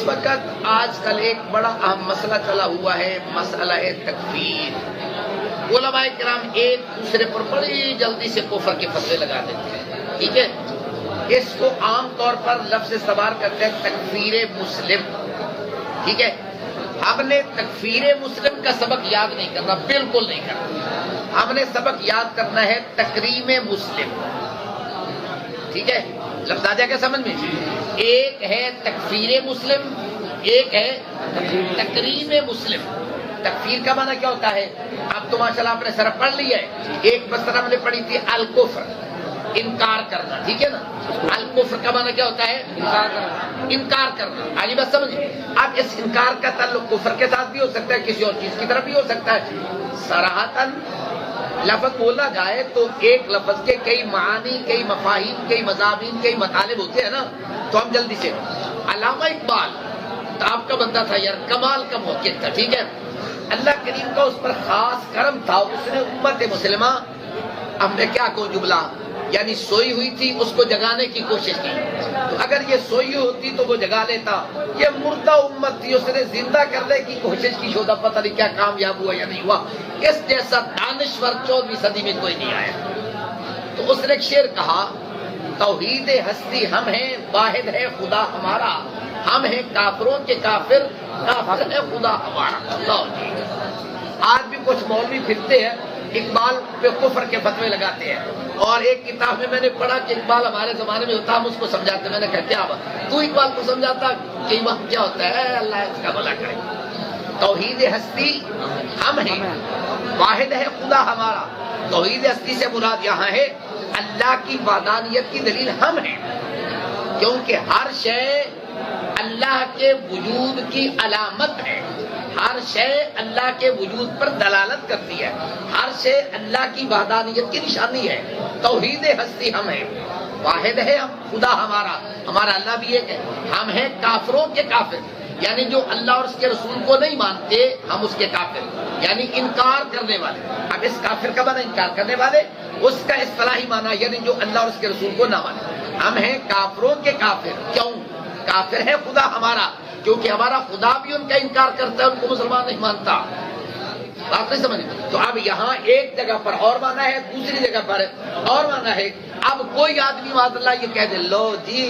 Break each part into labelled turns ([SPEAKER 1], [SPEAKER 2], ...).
[SPEAKER 1] وقت آج کل ایک بڑا اہم مسئلہ چلا ہوا ہے، مسئلہ ہے تکفیر۔ علماء کرام ایک دوسرے پر بڑی جلدی سے کفر کے فتوے لگا دیتے ہیں، ٹھیک ہے۔ اس کو عام طور پر لفظ استعمال کرتے ہیں تکفیر مسلم، ٹھیک ہے۔ ہم نے تکفیر مسلم کا سبق یاد نہیں کرنا، بالکل نہیں کرنا۔ ہم نے سبق یاد کرنا ہے تکریم مسلم، ٹھیک ہے۔ لفظ آ جائے گا سمجھ میں؟ ایک ہے تکفیر مسلم، ایک ہے تکریم مسلم۔ تکفیر کا معنی کیا ہوتا ہے؟ اب تو ماشاءاللہ آپ نے صرف پڑھ لیا ہے۔ ایک مسئلہ ہم نے پڑھی تھی الکفر، انکار کرنا، ٹھیک ہے نا۔ الکفر کا معنی کیا ہوتا ہے؟ انکار کرنا۔ آگے بات سمجھیں۔ اب اس انکار کا تعلق کفر کے ساتھ بھی ہو سکتا ہے، کسی اور چیز کی طرف بھی ہو سکتا ہے۔ صراحتاً لفظ بولا جائے تو ایک لفظ کے کئی معانی، کئی مفاہیم، کئی مضامین، کئی مطالب ہوتے ہیں نا، تو ہم جلدی سے۔ علامہ اقبال تو آپ کا بندہ تھا یار، کمال کا موقف تھا، ٹھیک ہے۔ اللہ کریم کا اس پر خاص کرم تھا، اس نے امت مسلمہ، اب میں کیا کہوں جملہ، یعنی سوئی ہوئی تھی اس کو جگانے کی کوشش کی۔ تو اگر یہ سوئی ہوتی تو وہ جگا لیتا، یہ مردہ امت تھی، اس نے زندہ کرنے کی کوشش کی، شودا پتہ نہیں کیا کامیاب ہوا یا نہیں ہوا۔ اس جیسا دانشور 14ویں صدی میں کوئی نہیں آیا۔ تو اس نے ایک شعر کہا، توحید ہستی ہم ہیں، واحد ہے خدا ہمارا، ہم ہیں کافروں کے کافر، کافر ہے خدا ہمارا۔ اللہ جی، آج بھی کچھ مولوی پھرتے ہیں اقبال پہ کفر کے فتوے لگاتے ہیں، اور ایک کتاب میں نے پڑھا کہ اقبال ہمارے زمانے میں ہوتا، ہم اس کو سمجھاتے۔ میں نے کہا کیا بات، تو اقبال کو سمجھاتا کہ امام کیا ہوتا ہے؟ اللہ اس کا بھلا کرے۔ توحید ہستی ہم ہیں، واحد ہے خدا ہمارا۔ توحید ہستی سے مراد یہاں ہے اللہ کی وحدانیت کی دلیل ہم ہیں، کیونکہ ہر شے اللہ کے وجود کی علامت ہے، ہر شے اللہ کے وجود پر دلالت کرتی ہے، ہر شے اللہ کی وحدانیت کی نشانی ہے۔ توحید ہستی ہم ہیں، واحد ہے ہم خدا ہمارا، ہمارا اللہ بھی ایک ہے۔ ہم ہیں کافروں کے کافر، یعنی جو اللہ اور اس کے رسول کو نہیں مانتے، ہم اس کے کافر، یعنی انکار کرنے والے۔ اب اس کافر کا معنی انکار کرنے والے، اس کا اصطلاحی معنی یعنی جو اللہ اور اس کے رسول کو نہ مانے۔ ہم ہیں کافروں کے کافر، کیوں؟ کافر ہے خدا ہمارا، کیونکہ ہمارا خدا بھی ان کا انکار کرتا ہے، ان کو مسلمان نہیں مانتا۔ بات نہیں سمجھ؟ تو اب یہاں ایک جگہ پر اور مانا ہے، دوسری جگہ پر اور مانا ہے۔ اب کوئی آدمی معاذ اللہ یہ کہہ دے، لو جی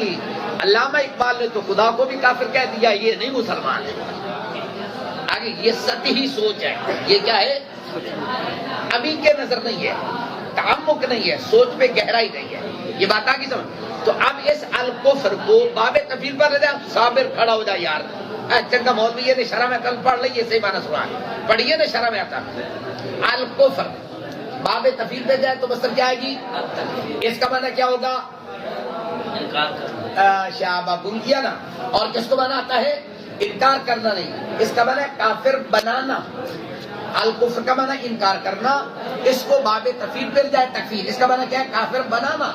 [SPEAKER 1] علامہ اقبال نے تو خدا کو بھی کافر کہہ دیا، یہ نہیں مسلمان ہے۔ آگے یہ سطحی سوچ ہے، یہ کیا ہے؟ ابھی کے نظر نہیں ہے، تعمق نہیں ہے، سوچ پہ گہرائی نہیں ہے، یہ بات آگے سمجھ۔ تو اب اس الکفر کو باب تفیل پر لے جائے، صابر کھڑا ہو جائے یار، چنگا مولوی یہ شرح میں کل پڑھ لئیے، صحیح معنی سنا پڑھیے نا، شرح میں آتا الکفر باب تفیل پہ جائے تو مطلب کیا آئے گی؟ اس کا معنی کیا ہوگا؟ شابہ گم کیا نا۔ اور کس کو معنی آتا ہے؟ انکار کرنا نہیں، اس کا معنی کافر بنانا۔ الکفر کا معنی انکار کرنا، اس کو باب تفیل پہ جائے تکفیر، اس کا معنی کیا ہے؟ کافر بنانا۔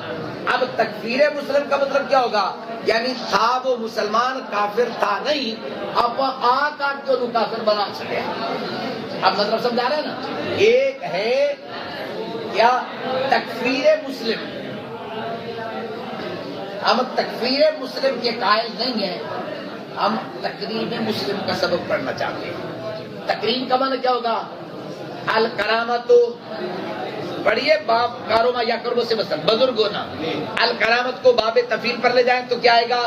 [SPEAKER 1] اب تکفیر مسلم کا مطلب کیا ہوگا؟ یعنی تھا وہ مسلمان، کافر تھا نہیں، اب آ کر جو کافر بنا سکے۔ اب مطلب سمجھا رہے ہیں نا؟ ایک ہے کیا؟ تکفیر مسلم۔ ہم تکفیر مسلم کے قائل نہیں ہیں، ہم تکریم مسلم کا سبق پڑھنا چاہتے ہیں۔ تکریم کا معنی کیا ہوگا؟ الکرامت، پڑھیے باب کاروما یا کربو سے مثلا بزرگونا، الکرامت کو باب تفیل پر لے جائیں تو کیا آئے گا؟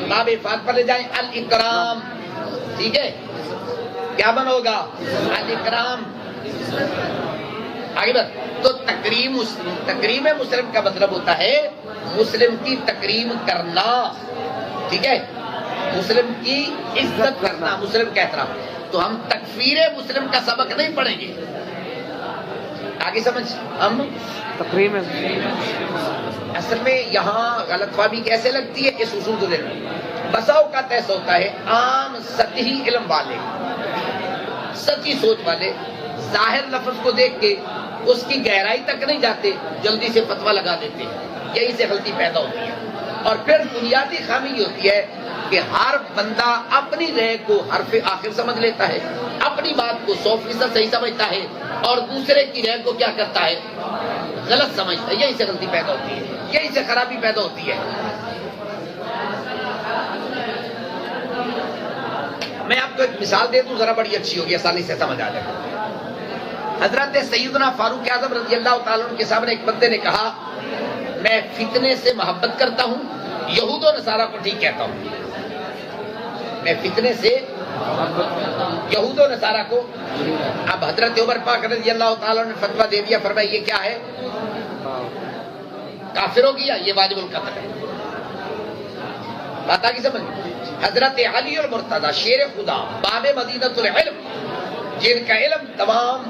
[SPEAKER 1] باب افاد پر لے جائیں الاکرام، ٹھیک ہے؟ کیا بن ہوگا؟ الاکرام۔ آگے بات، تو تکریم مسلم کا مطلب ہوتا ہے مسلم کی تکریم کرنا، ٹھیک ہے؟ مسلم کی عزت کرنا، مسلم کا احترام۔ تو ہم تکفیر مسلم کا سبق نہیں پڑھیں گے، آگے سمجھ۔ ہم
[SPEAKER 2] تقریم
[SPEAKER 1] اصل میں یہاں غلط فہمی کیسے لگتی ہے، اس اصول کو دیکھنا۔ بسا اوقات ایسا ہوتا ہے عام سطحی علم والے، سچی سوچ والے ظاہر لفظ کو دیکھ کے اس کی گہرائی تک نہیں جاتے، جلدی سے فتویٰ لگا دیتے ہیں، یہی سے غلطی پیدا ہوتی ہے۔ اور پھر بنیادی خامی یہ ہوتی ہے کہ ہر بندہ اپنی رائے کو حرف آخر سمجھ لیتا ہے، اپنی بات کو 100% صحیح سمجھتا ہے، اور دوسرے کی رائے کو کیا کرتا ہے؟ غلط سمجھتا ہے، یہی سے غلطی پیدا ہوتی ہے، یہی سے خرابی پیدا ہوتی ہے۔ کو ایک مثال دے دوں ذرا، بڑی اچھی ہوگی، آسانی سے سمجھ آ جائے گا۔ حضرت سیدنا فاروق اعظم رضی اللہ تعالیٰ عنہ کے سامنے ایک بندے نے کہا میں فتنے سے محبت کرتا ہوں، یہود و نصارہ کو ٹھیک کہتا ہوں۔ میں فتنے سے یہود و نصارہ کو، اب حضرت عمر پاک رضی اللہ تعالیٰ نے فتویٰ دے دیا، فرمایا یہ کیا ہے؟ کافر ہو گیا، یہ واجب القتل ہے۔ بات آگے سمجھ۔ حضرت علی المرتضی شیر خدا باب مدینۃ العلم، جن کا علم تمام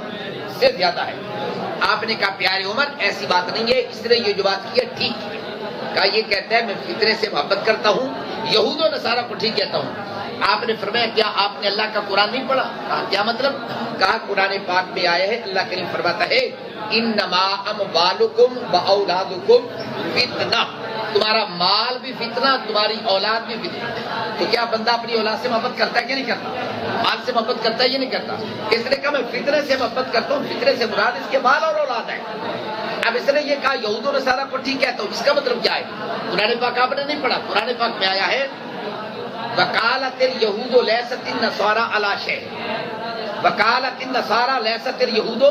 [SPEAKER 1] سے زیادہ ہے، آپ نے کہا پیارے عمر ایسی بات نہیں ہے، اس نے یہ جو بات کی ہے ٹھیک ہے۔ کہا یہ کہتا ہے میں فتنے سے محبت کرتا ہوں، یہود و نصارہ کو ٹھیک کہتا ہوں۔ آپ نے فرمایا کیا آپ نے اللہ کا قرآن نہیں پڑھا؟ کہا کیا مطلب؟ کہا قرآن پاک میں آیا ہے، اللہ کریم فرماتا ہے انما اموالکم واولادکم فتنہ، تمہارا مال بھی فتنہ، تمہاری اولاد بھی فتنہ۔ تو کیا بندہ اپنی اولاد سے محبت کرتا ہے کہ نہیں کرتا؟ مال سے محبت کرتا ہے یا نہیں کرتا؟ اس نے کہا میں فتنے سے محبت کرتا ہوں، فتنے سے مراد اس کے مال اور اولاد ہے۔ اب اس نے یہ کہا یہود و نصارہ کو ٹھیک کہتا ہوں، اس کا مطلب کیا ہے؟ قرآن پاک آپ نے نہیں پڑھا، قرآن پاک میں آیا ہے وقالت الیہود لیست النصارى علی شیء، وقالت النصارى لیست اليہود،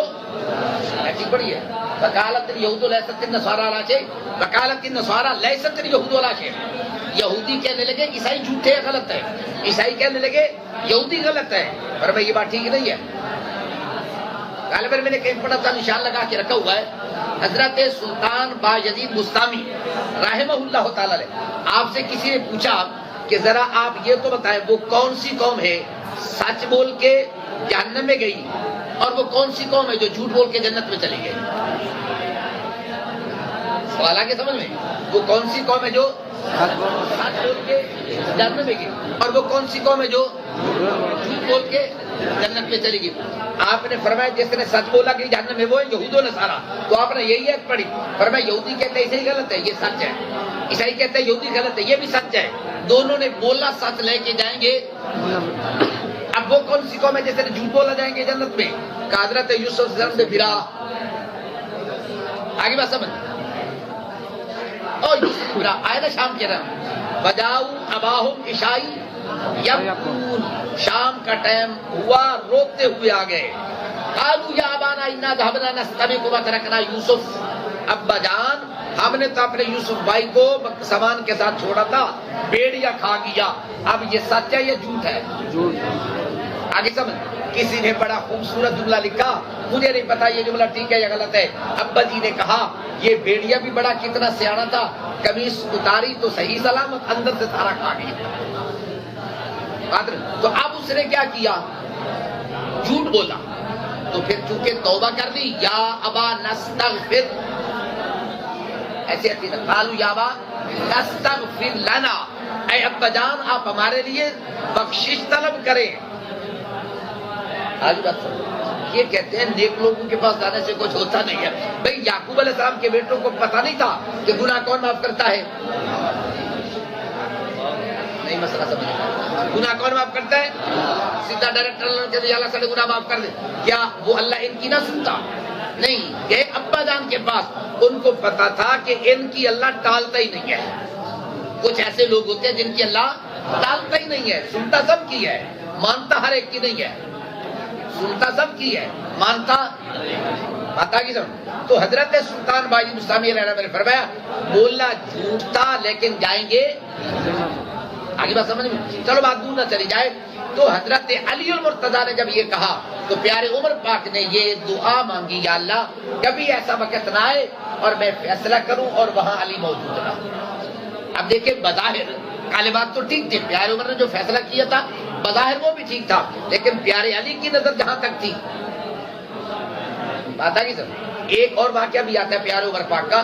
[SPEAKER 1] ایسی پڑھی ہے وقالت الیہود لیست النصارى علی شیء، وقالت النصارى لیست اليہود علی شیء۔ یہودی کہنے لگے عیسائی جھوٹے غلط ہے، عیسائی کہنے لگے یہودی غلط ہے، پر بھائی یہ بات ٹھیک نہیں ہے۔ غالباً میں نے کہیں پڑھا تھا، نشان لگا کے رکھا ہوا ہے، حضرت سلطان باجدید بستامی رحمہ اللہ تعالی، آپ سے کسی نے پوچھا کہ ذرا آپ یہ تو بتائیں وہ کون سی قوم ہے سچ بول کے جہنم میں گئی، اور وہ کون سی قوم ہے جو جھوٹ بول کے جنت میں چلی گئی؟ سوال آگے سمجھ میں؟ وہ کون سی قوم ہے جو سچ بول کے جہنم میں گئی، اور وہ کون سی قوم ہے جو جھوٹ بول کے جنت میں چلی گئی؟ آپ نے فرمایا جس نے سچ بولا کہ جہنم میں وہ ہے یہود و نصارہ، تو آپ نے یہی ایک پڑھی، فرمایا یہودی کہتے ہیں عیسائی غلط ہے، یہ سچ ہے، عیسائی کہتے ہیں یہودی غلط ہے، یہ بھی سچ ہے، دونوں نے بولا سچ لے کے جائیں گے۔ اب وہ کون سی قوم ہے جیسے جھوٹ بولا جائیں گے جنت میں؟ کہ حضرت یوسف سے پھرا آگے بات سمجھ، اور یوسف پھرا آئے نا شام کے رہا بجاؤ اباہم عشائی یبکون، شام کا ٹائم ہوا روتے ہوئے آ گئے، قالوا یا ابانا انا ذهبنا نستبق وترکنا یوسف، ابا جان ہم نے تو اپنے یوسف بھائی کو سامان کے ساتھ چھوڑا تھا، بیڑیا کھا گیا، اب یہ سچ ہے یا جھوٹ ہے؟ آگے سمجھ۔ کسی نے بڑا خوبصورت جملہ لکھا، مجھے نہیں پتا یہ جملہ ٹھیک ہے یا غلط ہے، ابا جی نے کہا یہ بیڑیا بھی بڑا کتنا سیانا تھا، قمیص اتاری تو صحیح سلامت اندر سے سارا کھا گیا۔ تو اب اس نے کیا کیا؟ جھوٹ بولا، تو پھر چونکہ توبہ کر لی، یا ابا نستغفر، ایسے آتی نا قالوا یا ابا نستغفر لنا، اے ابا جان آپ ہمارے لیے بخشش طلب کریں۔ آج بات سمجھ، یہ کہتے ہیں نیک لوگوں کے پاس جانے سے کچھ ہوتا نہیں ہے۔ بھئی یعقوب علیہ السلام کے بیٹوں کو پتہ نہیں تھا کہ گناہ کون معاف کرتا ہے؟ نہیں مسئلہ سمجھ، گناہ کون معاف کرتا ہے؟ سیدھا ڈائریکٹ اللہ کے اللہ سے گناہ معاف کر دے، کیا وہ اللہ ان کی نہ سنتا؟ نہیں، کہ ابا جان کے پاس ان کو پتا تھا کہ ان کی اللہ ٹالتا ہی نہیں ہے۔ کچھ ایسے لوگ ہوتے ہیں جن کی اللہ ٹالتا ہی نہیں ہے، سنتا سب کی ہے، مانتا ہر ایک کی نہیں ہے، سنتا سب کی ہے، مانتا ماتا کی سمجھ۔ تو حضرت سلطان باجی مستعمی رہنا میں نے فرمایا بولنا جھوٹ تھا لیکن جائیں گے آگے بات سمجھ میں، چلو بات دور نہ چلی جائے۔ تو حضرت علی المرتضی نے جب یہ کہا تو پیارے عمر پاک نے یہ دعا مانگی، یا اللہ کبھی ایسا وقت نہ آئے اور میں فیصلہ کروں اور وہاں علی موجود نہ۔ اب دیکھیں بظاہر کالے بات تو ٹھیک تھی، پیارے عمر نے جو فیصلہ کیا تھا بظاہر وہ بھی ٹھیک تھا، لیکن پیارے علی کی نظر جہاں تک تھی بات آگی سر۔ ایک اور واقعہ بھی آتا ہے پیارے عمر پاک کا،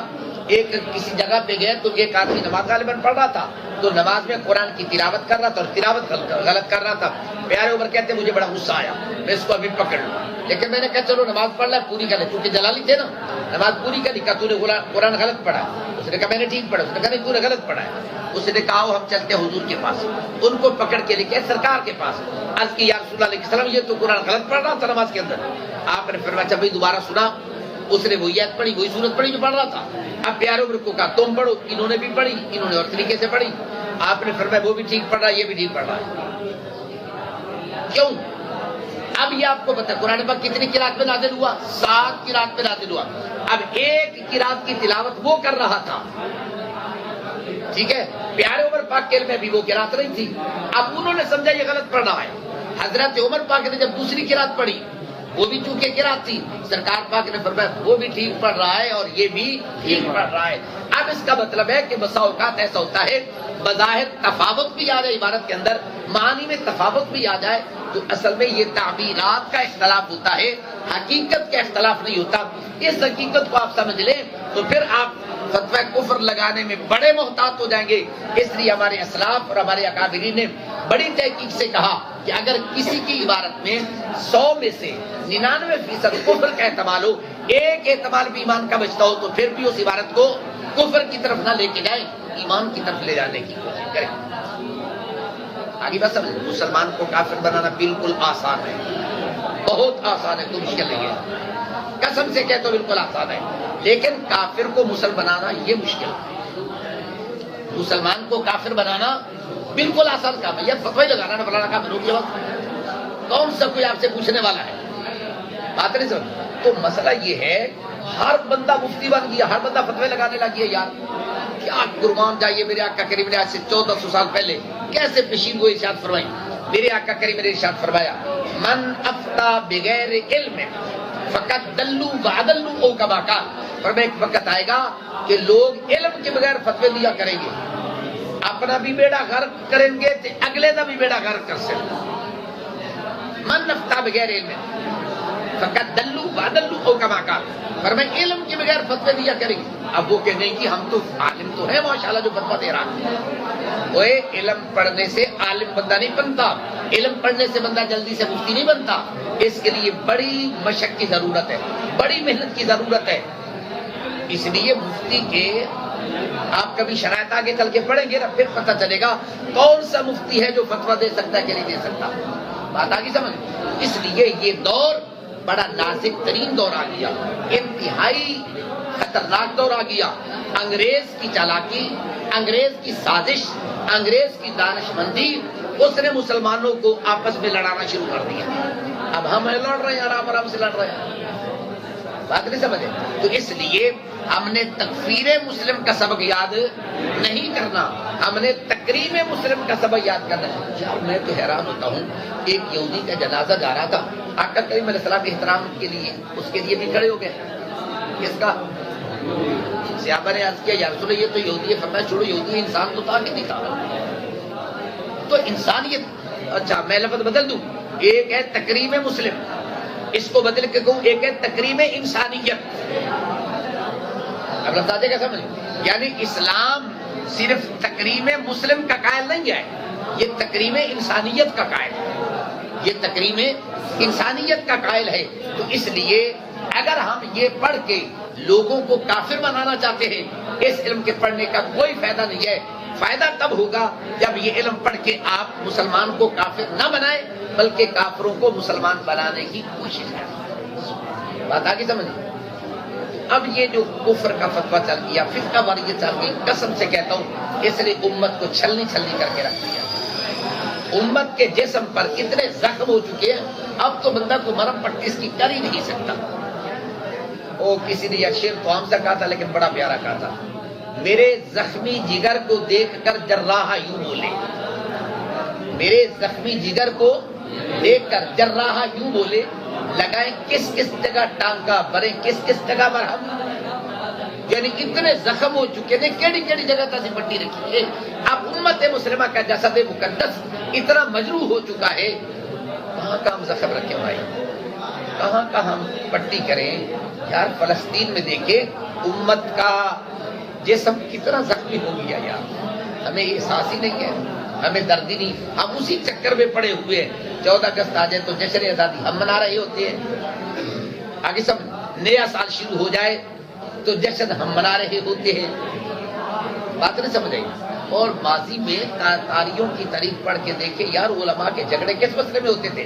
[SPEAKER 1] ایک کسی جگہ پہ گئے تو ایک آدمی نماز غالباً پڑھ رہا تھا، تو نماز میں قرآن کی تلاوت کر رہا تھا اور تلاوت غلط کر رہا تھا۔ پیارے عمر کہتے ہیں مجھے بڑا غصہ آیا، میں اس کو ابھی پکڑ لوں، لیکن میں نے کہا چلو نماز پڑھ لے پوری کر لے، چونکہ جلالی تھے نا، نماز پوری کر لی، کہا تو نے قرآن غلط پڑھا، اس نے کہا میں نے ٹھیک پڑھا، اس نے کہا نہیں تو نے غلط پڑھا ہے۔ اس نے کہا ہم چلتے ہیں حضور کے پاس، ان کو پکڑ کے لے کے سرکار کے پاس، عرض کی یا رسول اللہ علیہ السلام یہ تو قرآن غلط پڑھ رہا تھا نماز کے اندر۔ آپ نے فرمایا اچھا بھائی دوبارہ سنا، اس نے وہی آیت پڑھی، وہی سورت پڑھی جو پڑھ رہا تھا۔ اب پیارے عمر کو کہا تم پڑھو، انہوں نے بھی پڑھی، انہوں نے اور طریقے سے پڑھی۔ آپ نے فرمایا وہ بھی ٹھیک پڑھ رہا ہے، یہ بھی ٹھیک پڑھ رہا ہے۔ کیوں؟ اب یہ آپ کو پتا قرآن پاک کتنی قرات میں نازل ہوا؟ 7 قرات میں نازل ہوا. اب ایک قرات کی تلاوت وہ کر رہا تھا، ٹھیک ہے، پیارے عمر پاک کے علم میں بھی وہ قرات نہیں تھی. اب انہوں نے سمجھا یہ غلط پڑھ رہا ہے. حضرت عمر پاک نے جب دوسری قرات پڑھی وہ بھی چونکہ قرات تھی، سرکار پاک نے فرمایا وہ بھی ٹھیک پڑھ رہا ہے اور یہ بھی ٹھیک پڑھ رہا ہے. اب اس کا مطلب ہے کہ بسا اوقات ایسا ہوتا ہے بظاہر تفاوت بھی آ جائے عبارت کے اندر، معانی میں تفاوت بھی آ جائے، تو اصل میں یہ تعبیرات کا اختلاف ہوتا ہے، حقیقت کا اختلاف نہیں ہوتا. اس حقیقت کو آپ سمجھ لیں تو پھر آپ فتویٰ کفر لگانے میں بڑے محتاط ہو جائیں گے. اس لیے ہمارے اسلاف اور ہمارے اکابرین نے بڑی تحقیق سے کہا کہ اگر کسی کی عبارت میں 100 میں سے 99% کفر کا احتمال ہو، ایک احتمال بھی ایمان کا بچتا ہو، تو پھر بھی اس عبارت کو کفر کی طرف نہ لے کے جائیں، ایمان کی طرف لے جانے کی کوشش کریں. آگے بات سمجھ، مسلمان کو کافر بنانا بالکل آسان ہے، بہت آسان ہے، کوئی مشکل نہیں ہے. قسم سے کہتے ہو بالکل آسان ہے، لیکن کافر کو مسلم بنانا یہ مشکل ہے. مسلمان کو کافر بنانا بالکل آسان کام ہے. یہ فتوی لگانا نہ بلانا کام روکیے وقت کون سا کوئی آپ سے پوچھنے والا ہے؟ بات نہیں سمجھ. تو مسئلہ یہ ہے ہر بندہ مفتی بن گیا، ہر بندہ فتوی لگانے لگ گیا. یار کیا قربان جائیے، میرے آقا کریم نے آج سے 1400 سال پہلے کیسے پیشین گوئی ارشاد فرمائی. میرے آقا کریم نے ارشاد فرمایا من افتا بغیر علم فقط دلو وعدلو او کما قال. فرمایا ایک وقت آئے گا کہ لوگ علم کے بغیر فتوی دیا کریں گے، اپنا بھی بیڑا غرق کریں گے تو اگلے کا بھی بیڑا غرق کر سکتے. من افتا بغیر علم فقط دلو وعدلو او کما قال. فرمایا علم کے بغیر فتوی دیا کریں گے. اب وہ کہیں گے کہ ہم تو عالم تو ہے ماشاءاللہ جو فتویٰ دے رہا ہے. وہ علم پڑھنے سے عالم بندہ نہیں بنتا، علم پڑھنے سے بندہ جلدی سے مفتی نہیں بنتا. اس کے لیے بڑی مشق کی ضرورت ہے، بڑی محنت کی ضرورت ہے. اس لیے مفتی کے آپ کبھی شرائط آگے چل کے پڑھیں گے نا، پھر پتہ چلے گا کون سا مفتی ہے جو فتویٰ دے سکتا ہے کہ نہیں دے سکتا. بات آگے سمجھ. اس لیے یہ دور بڑا نازک ترین دور آ گیا، انتہائی خطرناک دور آ گیا. انگریز کی چالاکی، انگریز کی سازش، انگریز کی دانش مندی، اس نے مسلمانوں کو آپس میں لڑانا شروع کر دیا. اب ہم لڑ رہے ہیں، آرام آرام سے لڑ رہے ہیں. بات نہیں سمجھے. تو اس لیے ہم نے تکفیر مسلم کا سبق یاد نہیں کرنا، ہم نے تکریم مسلم کا سبق یاد کرنا. یار میں تو حیران ہوتا ہوں، ایک یہودی کا جنازہ جا رہا تھا، آقا کریم علیہ السلام کے احترام کے لیے اس کے لیے بھی کھڑے ہو گئے. کس کا؟ صحابہ نے عرض کیا یا رسول اللہ یہ تو یہودی ہے. فرمایا چھوڑو، یہودی انسان تو تھا کہ نہیں تھا؟ تو انسانیت. اچھا میں لفظ بدل دوں، ایک ہے تکریم مسلم، اس کو بدل کے کہوں ایک ہے تکریم انسانیت. اب لفظ آجے گا سمجھ. یعنی اسلام صرف تکریم مسلم کا قائل نہیں ہے، یہ تکریم انسانیت کا قائل ہے، یہ تکریم انسانیت کا قائل ہے. تو اس لیے اگر ہم یہ پڑھ کے لوگوں کو کافر بنانا چاہتے ہیں، اس علم کے پڑھنے کا کوئی فائدہ نہیں ہے. فائدہ تب ہوگا جب یہ علم پڑھ کے آپ مسلمان کو کافر نہ بنائیں بلکہ کافروں کو مسلمان بنانے کی کوشش کریں. بات آگے سمجھ. اب یہ جو کفر کا فتویٰ چل گیا، فرقہ واریت چل گئی، قسم سے کہتا ہوں اس نے امت کو چھلنی چھلنی کر کے رکھ دیا. امت کے جسم پر اتنے زخم ہو چکے ہیں، اب تو بندہ کو مرم پٹی اس کی کر ہی نہیں سکتا. وہ کسی نے یہ شعر تو ہم سے کہا تھا لیکن بڑا پیارا کہا تھا، میرے زخمی جگر کو دیکھ کر جراح یوں بولے. میرے زخمی جگر کو دیکھ کر جراح یوں بولے، لگائیں کس کس جگہ ٹانکا، بھرے کس کس جگہ مرہم. یعنی اتنے زخم ہو چکے ہیں، کیڑی کیڑی جگہ تازی پٹی رکھی ہے. اب امت مسلمہ کا جسد مقدس اتنا مجروح ہو چکا ہے، کہاں کا ہم زخم رکھیں بھائی، کہاں کا ہم پٹی کریں. یار فلسطین میں دیکھیں امت کا جسم کتنا زخمی ہو گیا. یار ہمیں احساس ہی نہیں ہے، ہمیں درد ہی نہیں. ہم اسی چکر میں پڑے ہوئے ہیں. 14 اگست آ جائے تو جشن آزادی ہم منا رہے ہوتے ہیں. آگے سب نیا سال شروع ہو جائے تو جشن ہم منا رہے ہوتے ہیں. بات نہیں سمجھ آئی. اور ماضی میں تاریخوں کی تاریخ پڑھ کے دیکھیں یار علماء کے جھگڑے کس مسئلے میں ہوتے تھے.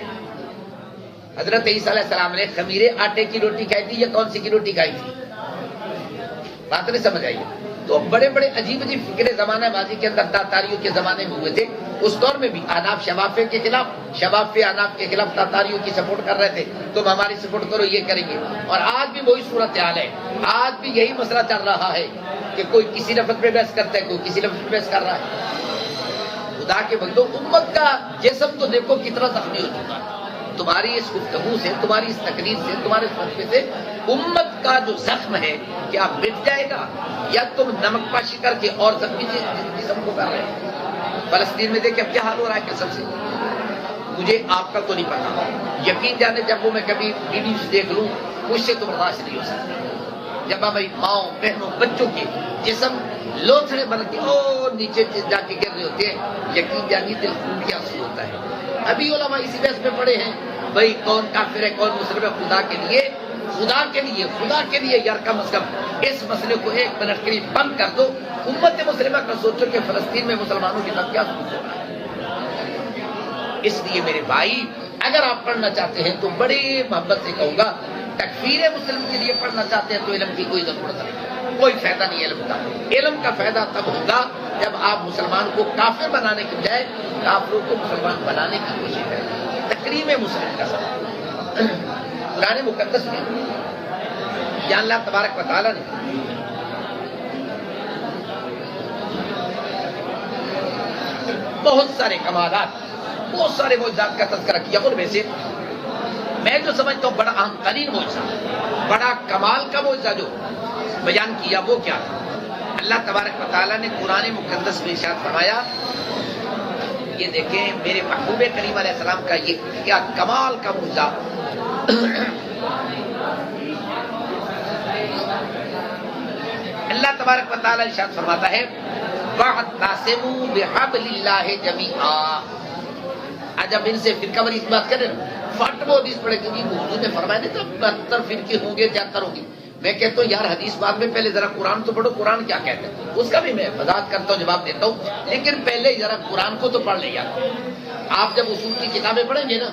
[SPEAKER 1] حضرت عیسیٰ علیہ السلام نے خمیرے آٹے کی روٹی کھائی تھی یا کون سی کی روٹی کھائی تھی؟ بات نہیں سمجھ آئی. تو بڑے بڑے عجیب عجیب فکرے زمانہ ماضی کے اندر تاتاریوں کے زمانے میں ہوئے تھے. اس دور میں بھی احناف شفافے کے خلاف، شفافے احناف کے خلاف تاتاریوں کی سپورٹ کر رہے تھے. تم ہماری سپورٹ کرو، یہ کریں گے. اور آج بھی وہی صورتحال ہے. آج بھی یہی مسئلہ چل رہا ہے کہ کوئی کسی لفظ پہ بحث کرتا ہے، کوئی کسی لفظ پہ بحث کر رہا ہے. خدا کے بندو، امت کا جسم تو دیکھو کتنا زخمی ہو چکا ہے. تمہاری اس گفتگو سے، تمہاری اس تقریر سے، تمہارے اس خطبے سے امت کا جو زخم ہے کیا مٹ جائے گا، یا تم نمک پاشی کر کے اور زخمی جسم کو کر رہے ہیں؟ فلسطین میں دیکھیں اب کیا حال ہو رہا ہے قسم سے. مجھے آپ کا تو نہیں پتا، یقین جانے جب وہ میں کبھی ویڈیوز دیکھ لوں مجھ سے تو برداشت نہیں ہو سکتا. جب ہماری ماؤں بہنوں بچوں کے جسم لوتھڑے بن کے اور نیچے جا کے گر رہے ہوتے ہیں، یقین جانیے دل خون کے آنسو ہوتا ہے. ابھی علماء اسی بحث میں پڑے ہیں بھائی کون کافر ہے کون مسلم ہے. خدا کے لیے، خدا کے لیے، خدا کے لیے یار کم از کم اس مسئلے کو ایک منٹ کے لیے بند کر دو. امت مسلمہ کا سوچو کہ فلسطین میں مسلمانوں کے ساتھ کیا سلوک ہو رہا ہے. اس لیے میرے بھائی اگر آپ پڑھنا چاہتے ہیں تو بڑی محبت سے کہوں گا، تکفیر مسلم کے لیے پڑھنا چاہتے ہیں تو علم کی کوئی ضرورت نہیں، کوئی فائدہ نہیں علم کا. علم کا فائدہ تب ہوگا جب آپ مسلمان کو کافر بنانے کی بجائے کافروں کو مسلمان بنانے کی کوشش کریں. تکریم مسلم کا سبب قرآن مقدس میں یا اللہ تبارک و تعالیٰ نے بہت سارے کمالات، بہت سارے معجزات کا تذکرہ کیا. ان میں سے میں جو سمجھتا ہوں بڑا اہم ترین معجزہ، بڑا کمال کا معجزہ جو بیان کیا وہ کیا تھا؟ اللہ تبارک و تعالیٰ نے قرآن مقدس میں ارشاد فرمایا، یہ دیکھیں میرے محبوب کریم علیہ السلام کا یہ کیا کمال کا معجزہ. اللہ تبارک و تعالیٰ ارشاد فرماتا ہے وَاعْتَصِمُوا بِحَبْلِ اللَّهِ جَمِيعًا. جب ان سے فرقہ واریت کی بات کریں نا، فٹ وہ حدیث پڑھے کیونکہ حضور نے فرمایا نہیں تھا 72 فرقے ہوں گے 73 ہوں گے. میں کہتا ہوں یار حدیث بعد میں، پہلے ذرا قرآن تو پڑھو، قرآن کیا کہتے ہیں اس کا بھی میں وضاحت کرتا ہوں، جواب دیتا ہوں، لیکن پہلے ذرا قرآن کو تو پڑھ لے یار. آپ جب اصول کی کتابیں پڑھیں گے نا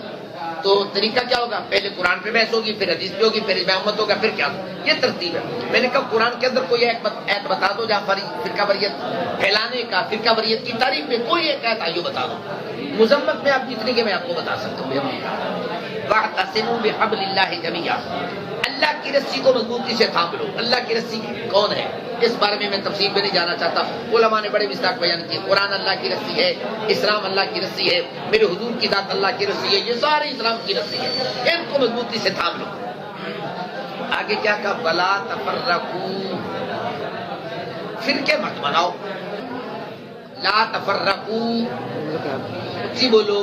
[SPEAKER 1] تو طریقہ کیا ہوگا؟ پہلے قرآن پہ بحث ہوگی، پھر حدیث پہ ہوگی، پھر اجماع امت ہوگا، پھر کیا ہوگا. یہ ترتیب ہے. میں نے کہا قرآن کے اندر کوئی ایت بتا دو جہاں فرقہ واریت پھیلانے کا، فرقہ واریت کی تعریف میں کوئی ایک ایت آئیو بتا دو. مذمت میں آپ جتنی کہ میں آپ کو بتا سکتا ہوں. وَاعْتَصِمُوا بِحَبْلِ اللَّهِ جَمِيعًا. اللہ کی رسی کو مضبوطی سے تھام لو. اللہ کی رسی کون ہے اس بارے میں تفصیل میں نہیں جانا چاہتا. علماء نے بڑے مصداق بیان کیے. قرآن اللہ کی رسی ہے، اسلام اللہ کی رسی ہے، میرے حضور کی ذات اللہ کی رسی ہے، یہ سارے اسلام کی رسی ہے. ان کو مضبوطی سے تھام لو. آگے کیا کہا؟ وَلَا تَفَرَّقُوا. فرقے مت بناؤ. لا تفرقوا، اچھی بولو.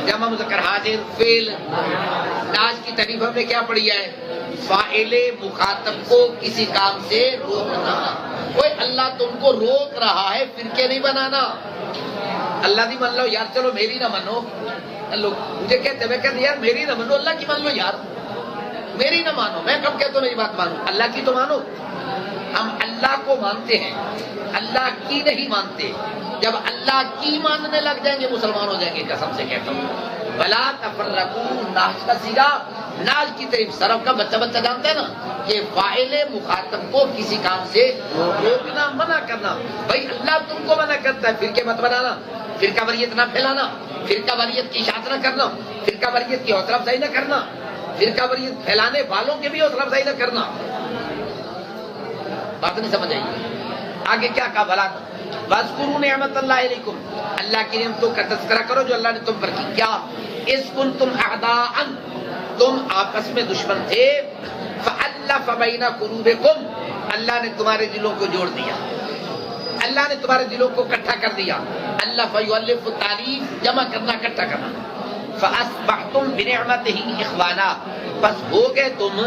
[SPEAKER 1] جمع مذکر حاضر فعل ناج کی تعریف ہم نے کیا پڑھی ہے؟ فاعل مخاطب کو کسی کام سے روکنا. کوئی اللہ تم کو روک رہا ہے فرقے نہیں بنانا. اللہ کی مان لو یار، چلو میری نہ منو. لوگ مجھے کہتے میں کہتے یار میری نہ منو، اللہ کی مان لو یار. میری نہ مانو، میں کب کہتا ہوں میری بات مانو، اللہ کی تو مانو. ہم اللہ کو مانتے ہیں، اللہ کی نہیں مانتے. جب اللہ کی ماننے لگ جائیں گے مسلمان ہو جائیں گے، قسم سے کہتا ہوں. بلا تفرقوا، ناج کا سیگا، ناج کی طرف صرف کا بچہ جانتا ہے نا کہ فاعل مخاطب کو کسی کام سے روکنا، منع کرنا. بھائی اللہ تم کو منع کرتا ہے فرقے مت بنانا، فرقہ واریت نہ پھیلانا، فرقہ واریت کی اشاعت نہ کرنا، فرقہ واریت کی حوصلہ افزائی نہ کرنا، فرقہ واریت پھیلانے والوں کی بھی حوصلہ افزائی نہ کرنا. بات نہیں سمجھ آئی. آگے کیا کہا؟ بھلا واذکروا نعمت اللہ علیکم، اللہ کی نعمتوں کا تذکرہ کرو جو اللہ نے تم پر کی. کیا؟ اذ کنتم اعداء، تم آپس میں دشمن تھے. فألف بین قلوبکم، اللہ نے تمہارے دلوں کو جوڑ دیا، اللہ نے تمہارے دلوں کو اکٹھا کر دیا. الف یؤلف، تعلیف جمع کرنا، اکٹھا کرنا. فاصبحتم بنعمتہ اخوانا، بس ہو گئے تم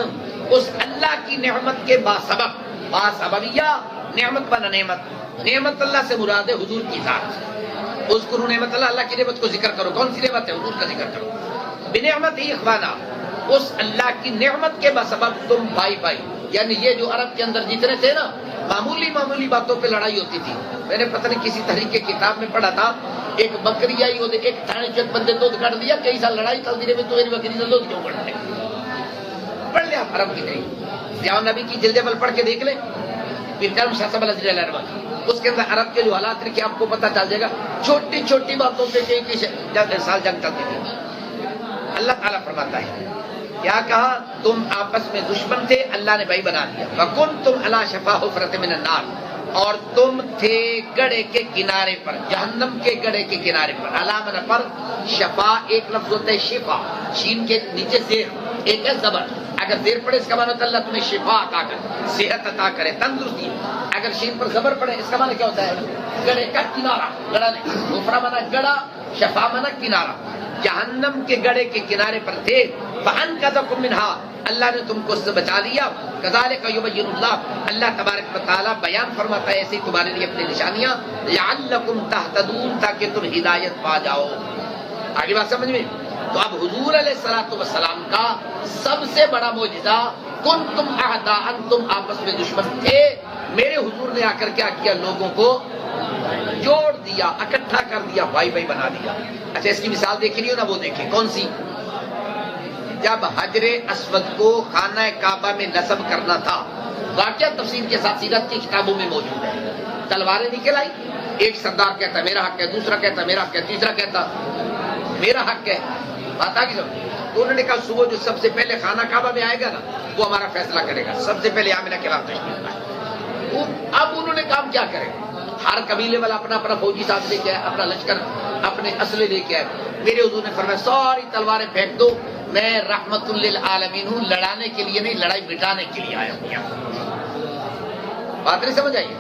[SPEAKER 1] اس اللہ کی نعمت کے باسبب. باسببیہ نعمت بنا نعمت، نعمت اللہ سے مراد ہے حضور کی ذات. اذکروا نعمت اللہ، اللہ کی نعمت کو ذکر کرو. کون سی نعمت ہے؟ حضور کا ذکر کرو. بنعمت ہی اخوانا، اس اللہ کی نعمت کے بسبب تم بھائی بھائی. یعنی یہ جو عرب کے اندر جتنے تھے نا، معمولی باتوں پہ لڑائی ہوتی تھی. میں نے پتہ نہیں کسی تحریک کی کتاب میں پڑھا تھا، ایک بکری آئی، ایک تھانے چک بندے دودھ کاٹ دیا، کئی سال لڑائی چلتی رہی، تو میری بکری سے دودھ کیوں کاٹتے؟ پڑھ لیا عرب کی نہیں. ضیاء نبی کی جلد عمل پڑھ کے دیکھ لیں. بیرکرم شاہ صاحب علیہ الرحمۃ اس کے اندر عرب کے جو حالات تھے کہ آپ کو پتہ چل جائے گا، چھوٹی چھوٹی باتوں پہ کئی سال جنگ چلتی تھی۔ اللہ تعالیٰ فرماتا ہے کیا کہا، تم آپس میں دشمن تھے، اللہ نے بھائی بنا دیا۔ وَكُنْتُمْ عَلَىٰ شَفَا حُفْرَةٍ مِّنَ النَّارِ، اور تم تھے گڑھے کے کنارے پر، جہنم کے گڑھے کے کنارے پر۔ علامہ پر شفا ایک لفظ ہوتا ہے شفا، شین کے نیچے زیر، ایک ہے زبر۔ اگر زیر پڑے اس کا معنی ہوتا ہے اللہ تمہیں شفا عطا کرے، صحت عطا کرے، تندرستی۔ اگر شین پر زبر پڑے اس کا معنی کیا ہوتا ہے، گڑھے کا کنارہ، گڑھا نہیں، حفرہ معنی گڑھا، شفا معنی کنارہ۔ جہنم کے گڑھے کے کنارے پر تھے، فَأَنْقَذَكُم مِّنْهَا، اللہ نے تم کو اس سے بچا لیا۔ كَذَلِكَ يُبَيِّنُ اللَّهُ، اللہ تبارک و تعالیٰ بیان فرماتا ہے ایسے تمہارے لیے اپنی نشانیاں، لَعَلَّكُمْ تَهْتَدُونَ، تاکہ تم ہدایت پا جاؤ۔ آگے بات سمجھ میں؟ تو اب حضور علیہ الصلوۃ والسلام کا سب سے بڑا معجزہ، كُنْتُمْ أَعْدَاءً، تم آپس میں دشمن تھے، میرے حضور نے آ کر کیا کیا، لوگوں کو جوڑ دیا، اکٹھا کر دیا، بھائی بھائی بنا دیا۔ اچھا اس کی مثال دیکھی نہیں ہو نا، وہ دیکھیں کون سی، جب حجر اسود کو خانہ کعبہ میں نصب کرنا تھا، واقعہ تفسیر کے ساتھ سیرت کی کتابوں میں موجود ہے، تلواریں نکل آئی، ایک سردار کہتا میرا حق ہے، دوسرا کہتا میرا حق ہے، تیسرا کہتا میرا حق ہے، بات آ گئی سمجھ؟ تو انہوں نے کہا صبح جو سب سے پہلے خانہ کعبہ میں آئے گا نا وہ ہمارا فیصلہ کرے گا، سب سے پہلے آمنہ کے راستے میں۔ اب انہوں نے کام کیا کرے، ہر قبیلے والا اپنا اپنا فوجی ساتھ لے کے آئے، اپنا لشکر، اپنے اسلحے لے کے آئے۔ میرے حضور نے فرمایا ساری تلواریں پھینک دو، میں رحمت للعالمین ہوں، لڑانے کے لیے نہیں، لڑائی مٹانے کے لیے آیا ہوں یہاں۔ بات نہیں سمجھ آئی؟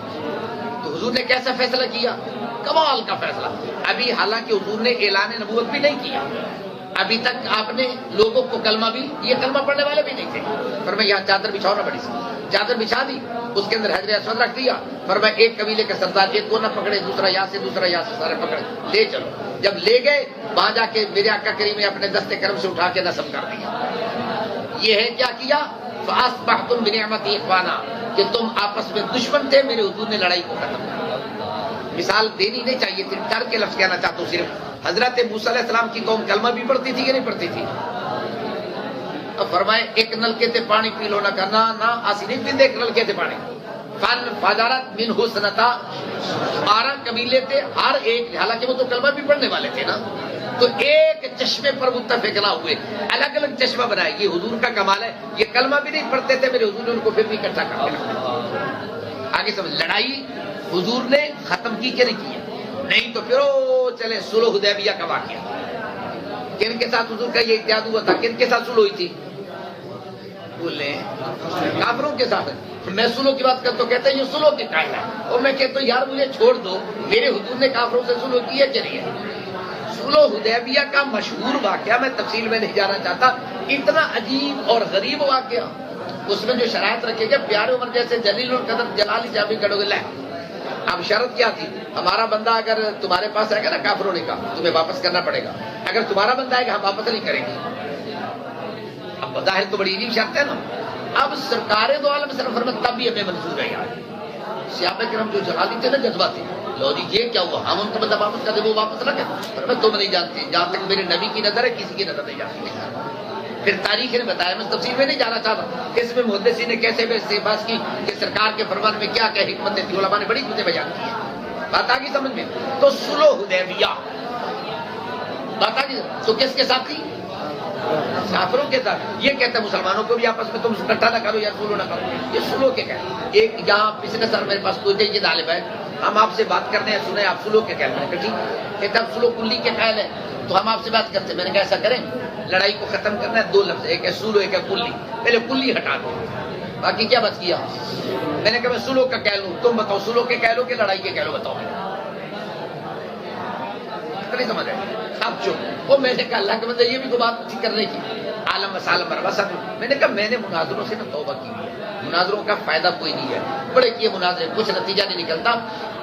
[SPEAKER 1] تو حضور نے کیسا فیصلہ کیا، کمال کا فیصلہ۔ ابھی حالانکہ حضور نے اعلان نبوت بھی نہیں کیا، ابھی تک آپ نے لوگوں کو کلمہ بھی، یہ کلمہ پڑھنے والے بھی نہیں تھے، فرمایا یہاں چادر بچھاؤ نا بڑی سی، چادر بچھا دی، اس کے اندر حجر اسود رکھ دیا، فرمایا ایک قبیلے کا سردار ایک کو نہ پکڑے، دوسرا یہاں سے، دوسرا یہاں سے، سارے پکڑے لے چلو۔ جب لے گئے وہاں جا کے میرے آقا کریم نے اپنے دستے کرم سے اٹھا کے نصب کر دیا۔ یہ ہے کیا کیا، فَأَصْبَحْتُمْ بِنِعْمَتِهِ إِخْوَانًا، کہ تم آپس میں دشمن تھے، میرے حضور نے لڑائی کو ختم کیا۔ مثال دینی نہیں چاہیے، صرف ڈر کے لفظ کہنا چاہتا ہوں۔ صرف حضرت موسیٰ علیہ السلام کی قوم کلمہ بھی پڑھتی تھی کہ نہیں پڑھتی تھی؟ اب فرمائے ایک نلکے تے پانی پی لو نہ کرنا، نہ آسی نہیں پیندے ایک نلکے تے پانی۔ فن فجرت من حسنتا، 12 قبیلے تھے، ہر ایک، حالانکہ وہ تو کلمہ بھی پڑھنے والے تھے نا، تو ایک چشمے پر متفق نہ ہوئے، الگ الگ چشمہ بنائے۔ یہ حضور کا کمال ہے، یہ کلمہ بھی نہیں پڑھتے تھے، میرے حضور نے ان کو پھر بھی اکٹھا کر کے رکھا۔ آگے سمجھ، لڑائی حضور نے ختم کی کہ نہیں کی؟ نہیں تو پھر وہ چلے صلح حدیبیہ کا واقعہ، کن کے ساتھ حضور کا یہ اتحاد ہوا تھا، کن کے ساتھ صلح ہوئی تھی؟ بولے کافروں کے ساتھ۔ میں صلح کی بات کرتا تو کہتے ہیں یہ صلح کے قائل ہے، اور میں کہتا ہوں یار مجھے چھوڑ دو، میرے حضور نے کافروں سے صلح کی ہے کہ نہیں ہے؟ صلح حدیبیہ کا مشہور واقعہ، میں تفصیل میں نہیں جانا چاہتا، اتنا عجیب اور غریب واقعہ، اس میں جو شرائط رکھے گئے، پیارے عمر جیسے جلیل القدر جلالی جابی کڑو گے۔ اب شرط کیا تھی، ہمارا بندہ اگر تمہارے پاس آئے گا نا، کافروں نے کہا تمہیں واپس کرنا پڑے گا، اگر تمہارا بندہ آئے گا ہم واپس نہیں کریں گے۔ اب ظاہر تو بڑی عجیب شرط ہے نا۔ اب سرکار دو عالم صرف فرمت تب بھی ہمیں منظور ہے یار، صحابہ کرام جو جلالی تھے نا جذباتی، لو جی یہ کیا ہوا، ہم ان کو بندہ واپس کر دیں، وہ واپس نہ کریں، تم نہیں جانتے، جہاں تک میرے نبی کی نظر ہے کسی کی نظر نہیں جانتی۔ پھر تاریخ نے بتایا، میں تفصیل میں نہیں جانا چاہتا، اس میں محدثین نے کیسے بحث کی کہ سرکار کے فرمان میں کیا کیا حکمتیں تھی، علماء نے بڑی چیزیں بیان کی ہیں، بات آ گئی سمجھ میں؟ تو صلح حدیبیہ بات آ گئی، تو کس کے ساتھ تھی؟ کافروں کے ساتھ۔ یہ کہتا ہے مسلمانوں کو بھی آپس میں تم اکٹھا نہ کرو یا صلح نہ کرو، یہ صلح کے کہتے۔ ایک یہاں پچھلے سال میرے پاس کوئی یہ طالب ہے، ہم آپ سے بات کرنے ہیں، سنیں آپ صلح کے قائل ہیں، ٹھیک کہتے ہیں صلح کلی کے قائل ہے، تو ہم آپ سے بات کرتے ہیں۔ میں نے کہا ایسا کریں، لڑائی کو ختم کرنا ہے، 2 لفظ، ایک ہے صلح، ایک ہے کلی، پہلے کلی ہٹا دو، باقی کیا بچ گیا؟ میں نے کہا میں صلح کا قائل ہوں، تم بتاؤ صلح کے قائل ہو کہ لڑائی کے قائل ہو، بتاؤ۔ نہیں سمجھ آئے؟ اب چپ۔ وہ میں نے کہا اللہ کے بندے یہ بھی کوئی بات کرنے کی، عالم وسالم بربسا۔ میں نے کہا میں نے مناظروں سے نا توبہ کی، مناظروں کا فائدہ کوئی نہیں ہے، بڑے کیے مناظرے، کچھ نتیجہ نہیں نکلتا۔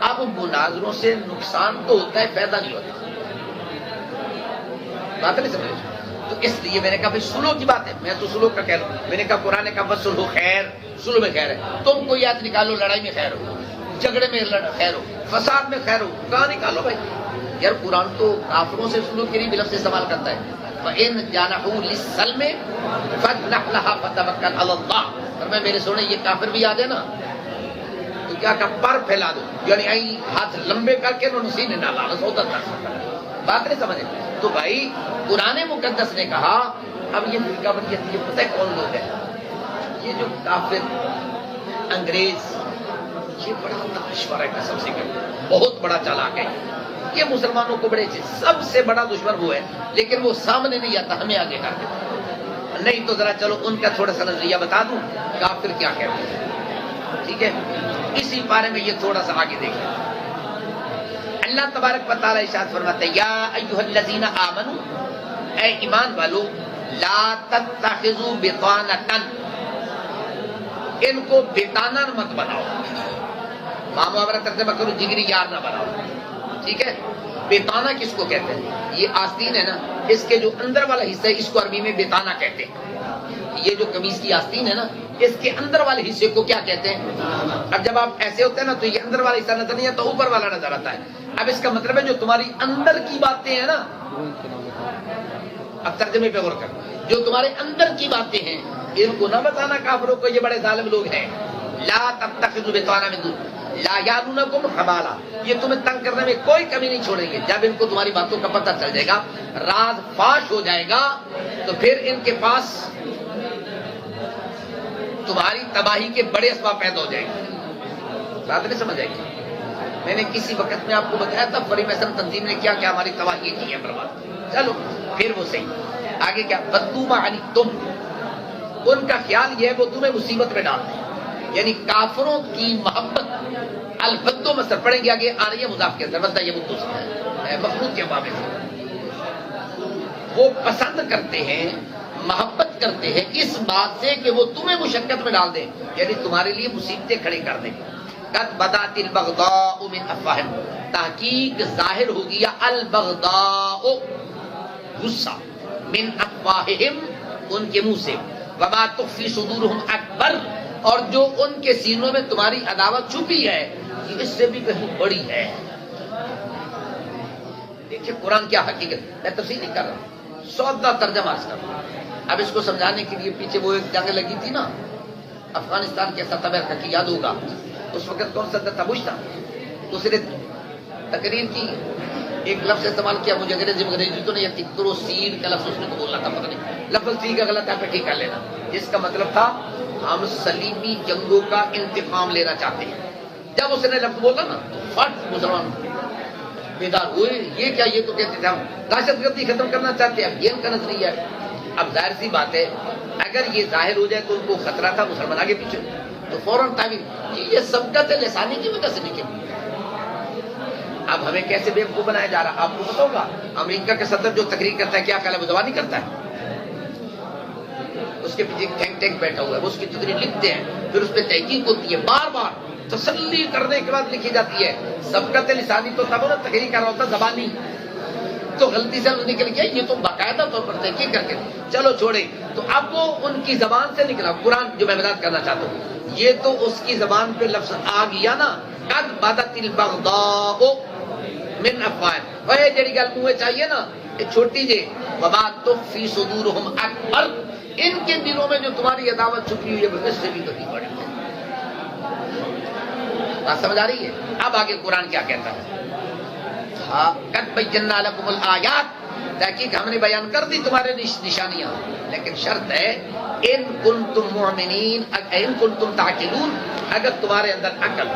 [SPEAKER 1] اب مناظروں سے نقصان تو ہوتا ہے، فائدہ نہیں ہوتا، بات نہیں سمجھ؟ تو اس لیے میں نے کہا بھائی صلح کی بات ہے، میں تو صلح کا کہہ رہا ہوں۔ میں نے کہا قرآن کا بس صلح خیر، صلح میں خیر ہے، تم کوئی یاد نکالو لڑائی میں خیر ہو، جھگڑے میں خیر ہو، فساد میں خیر ہو، کہاں نکالو بھائی؟ یار قرآن تو کافروں سے صلح کے لیے بھی لفظ استعمال کرتا ہے، فَإِن جَانَحُوا لِلسَّلْمِ فَاجْنَحْ لَهَا فَتَوَكَّلْ عَلَى اللَّهِ۔ پر میں میرے سونے یہ کافر بھی یاد ہے نا، تو کیا کہا پر پھیلا دو، یعنی ہاتھ لمبے کر کے انہوں نے سینے نہ لانا سودا تھا. بات نہیں سمجھے؟ تو بھائی قرآن مقدس نے کہا اب یہ فرقہ واریت یہ پتہ ہے کون لوگ ہیں؟ یہ جو کافر انگریز، یہ بڑا دانشور ہے قسم سے کہتے ہیں، بہت بڑا چالاک ہے. یہ مسلمانوں کو بڑے سب سے بڑا دشمن وہ ہے، لیکن وہ سامنے نہیں آتا، ہمیں آگے کر دیتا. نہیں تو ذرا چلو ان کا تھوڑا سا نظریہ بتا دوں کافر کیا کہتے ہیں. ٹھیک ہے، اسی بارے میں یہ تھوڑا سا آگے دیکھیں. اللہ تبارک و تعالی ارشاد فرماتے ہیں یا ایھا الذین آمنوا، اے ایمان والو، لا تتخذوا بطانۃ، ان کو بطانہ مت بناؤ. مامو ہمارا ترجمہ کرو جگری یار نہ بناؤ. ٹھیک ہے، بطانہ کس کو کہتے ہیں؟ یہ آستین ہے نا، اس کے جو اندر والا حصہ ہے اس کو عربی میں بطانہ کہتے ہیں. یہ جو قمیص کی آستین ہے نا، اس کے اندر والے حصے کو کیا کہتے ہیں؟ اب جب آپ ایسے ہوتے ہیں نا تو یہ اندر والا حصہ نظر نہیں آتا، اوپر والا نظر آتا ہے. اب اس کا مطلب ہے جو تمہاری اندر کی باتیں ہیں نا، اب ترجمے پہ غور کر، جو تمہارے اندر کی باتیں ہیں ان کو نہ بتانا کافروں کو، یہ بڑے ظالم لوگ ہیں. لا تتخذوا بطانہ من دون لا یعلونکم خبالا، یہ تمہیں تنگ کرنے میں کوئی کمی نہیں چھوڑیں گے. جب ان کو تمہاری باتوں کا پتہ چل جائے گا، راز فاش ہو جائے گا، تو پھر ان کے پاس تمہاری تباہی کے بڑے اسباب پیدا ہو جائیں گے. بات نہیں سمجھ آئی؟ میں نے کسی وقت میں آپ کو بتایا تھا فریم احسن تنظیم نے کیا کیا ہماری تباہی کی ہے برباد. چلو پھر وہ صحیح، آگے کیا؟ بدو ما عنتم، ان کا خیال یہ ہے وہ تمہیں مصیبت میں ڈال دیں. یعنی کافروں کی محبت البدو مصر پڑیں گے آگے آ رہی ہے مضاف کے اندر، بدہ یہ بدو سے مخلوق کے بابے سے. وہ پسند کرتے ہیں، محبت کرتے ہیں اس بات سے کہ وہ تمہیں مشقت میں ڈال دیں، یعنی تمہارے لیے مصیبتیں کھڑی کر دیں. قد بدات البغضاء من افواہہم، تحقیق ظاہر ہو گیا البغضاء غصہ، من افواہہم ان کے منہ سے، وما تخفی صدورہم اکبر، اور جو ان کے سینوں میں تمہاری عداوت چھپی ہے یہ اس سے بھی کہیں بڑی ہے. دیکھیے قرآن کیا حقیقت، میں تفصیل نہیں کر رہا، سودا ترجمہ کر رہا ہوں. اب اس کو سمجھانے کے لیے پیچھے وہ ایک جنگ لگی تھی نا افغانستان کے سطح امریکہ کی، یاد ہوگا اس وقت کون صدر تھا؟ بش تھا. تو اس نے تقریر کی، ایک لفظ استعمال کیا، مجھے انگریزی تو نہیں آتی، کروسین کا لفظ اس نے کو بولنا تھا، پتہ نہیں لفظ ٹھیک ہے غلط ہے پہ ٹھیک کر لینا. جس کا مطلب تھا ہم صلیبی جنگوں کا انتقام لینا چاہتے ہیں. جب اس نے لفظ بولا نا تو فٹ مسلمان بیدار ہوئے، یہ کیا، یہ تو کہتے تھے ہم دہشت گردی ختم کرنا چاہتے ہیں. اب یہ ان کا نظریہ ہے. اب ظاہر سی بات ہے اگر یہ ظاہر ہو جائے تو ان کو خطرہ تھا مسلمان آگے پیچھے، تو فوراً تعبیر یہ سبقت لسانی کی وجہ سے نکل. اب ہمیں کیسے بیوقوف بنایا جا رہا آپ کو پتا ہوگا. امریکہ کے صدر جو تقریر کرتا ہے کیا کہا ہے؟ زبانی کرتا ہے، اس کے پیچھے تھینک ٹینک بیٹھا ہوا ہے، وہ اس کی تقریر لکھتے ہیں، پھر اس پہ تحقیق ہوتی ہے، بار بار تسلی کرنے کے بعد لکھی جاتی ہے. سبقت لسانی تو تب انہوں نے تقریر کر رہا ہوتا، زبانی تو غلطی سے نکل گیا، یہ تو باقاعدہ طور پر تحقیق کر کے چلو چھوڑے. تو اب وہ ان کی زبان سے نکلا. قرآن جو میں وضاحت کرنا چاہتا ہوں، یہ تو اس کی زبان پہ لفظ آ گیا نا، قد بدت البغضاء من افواہہم، وہ جڑی گل منہ چاہیے نا چھوٹی جی، وما تخفی صدورہم اکبر، ان کے دلوں میں جو تمہاری عداوت چھپی ہوئی ہے اس سے بھی کہیں بڑی ہے. بات سمجھ آ رہی ہے؟ اب آگے قرآن کیا کہتا ہے؟ قد بینا لکم الآیات، تحقیق ہم نے بیان کر دی تمہارے نشانیاں، لیکن شرط ہے ان کنتم مؤمنین، ان کنتم تعقلون، اگر تمہارے اندر عقل.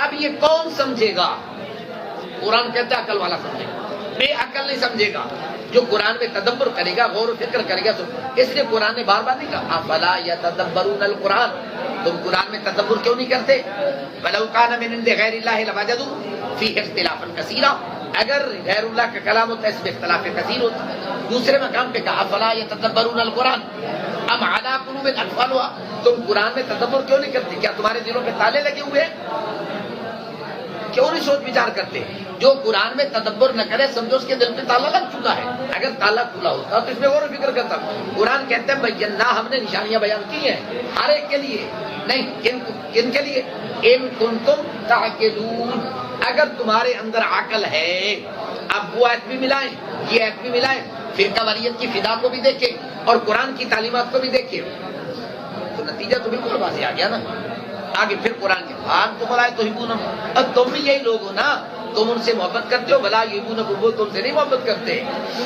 [SPEAKER 1] اب یہ کون سمجھے گا؟ قرآن کہتا ہے عقل والا سمجھے گا، بے عقل نہیں سمجھے گا. جو قرآن میں تدبر کرے گا، غور و فکر کرے گا. اس لیے قرآن نے بار بار نہیں کہا افلا یتدبرون القرآن، تم قرآن میں تدبر کیوں نہیں کرتے؟ ولو کان من عند غیر اللہ لوجدوا فیہ اختلافا کثیرا، اگر غیر اللہ کا کلام ہوتا ہے اس میں اختلاف کثیر ہوتا ہے. دوسرے مقام پہ کہا افلا یتدبرون القرآن ام علی قلوب اقفالها، تم قرآن میں تدبر کیوں نہیں کرتے؟ کیا تمہارے دلوں پہ تالے لگے ہوئے ہیں؟ کیوں نہیں سوچ وچار کرتے؟ جو قرآن میں تدبر نہ کرے سمجھو اس کے دل پہ تالا لگ چکا ہے. اگر تالا کھلا ہوتا تو اس میں غور و فکر کرتا. قرآن کہتے ہیں بینا، ہم نے نشانیاں بیان کی ہیں ہر ایک کے لیے، نہیں کن کے لیے؟ ان کنتم تعقلون، اگر تمہارے اندر عقل ہے. اب وہ آیت بھی ملائیں، یہ آیت بھی ملائیں، فرقہ واریت کی فدا کو بھی دیکھیں اور قرآن کی تعلیمات کو بھی دیکھیں، تو نتیجہ تو بالکل واضح آ گیا نا. آگے پھر قرآن کے آن تم لائے تو ہبون، اور تم بھی یہی لوگ ہو نا، تم ان سے محبت کرتے ہو، بلا یبون، وہ تم سے نہیں محبت کرتے.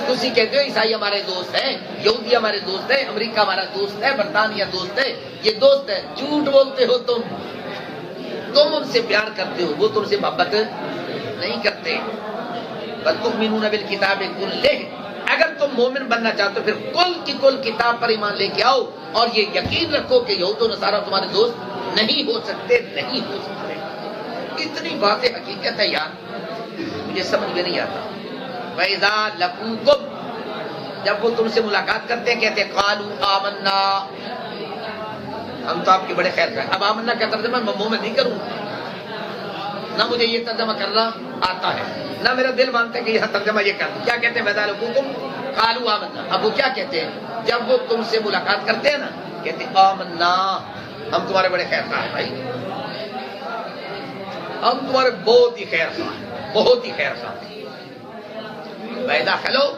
[SPEAKER 1] تسی کہتے ہو عیسائی ہمارے دوست ہیں، یہودی ہمارے دوست ہیں، امریکہ ہمارا دوست ہے، برطانیہ دوست ہے، یہ دوست ہے. جھوٹ بولتے ہو تم ان سے پیار کرتے ہو، وہ تم سے محبت نہیں کرتے. بل تؤمنون بالکتاب کلہ، اگر تم مومن بننا چاہتے ہو پھر کل کی کل کتاب پر ایمان لے کے آؤ، اور یہ یقین رکھو کہ یہود و نصارہ تمہارے دوست نہیں ہو سکتے، نہیں ہو سکتے. اتنی باتیں حقیقت ہے یار، مجھے سمجھ میں نہیں آتا. وَإِذَا لَقُوكُمْ، جب وہ تم سے ملاقات کرتے ہیں کہتے ہیں قَالُوا آمَنَّا، ہم تو آپ کے بڑے خیر ہیں. اب آمنا کا ترجمہ میں مومن نہیں کروں، نہ مجھے یہ ترجمہ کرنا آتا ہے، نہ میرا دل مانتا ہے کہ یہ ترجمہ یہ کر. کیا کہتے ہیں وَإِذَا لَقُوكُمْ قَالُوا آمَنَّا؟ اب وہ کیا کہتے ہیں جب وہ تم سے ملاقات کرتے ہیں نا، کہتے ہیں آمنا، ہم تمہارے بڑے خیر خواہ ہیں بھائی، ہم تمہارے بہت ہی خیر خواہ ہیں، بہت ہی خیر خواہ ہیں. وَإِذَا خَلَوْا،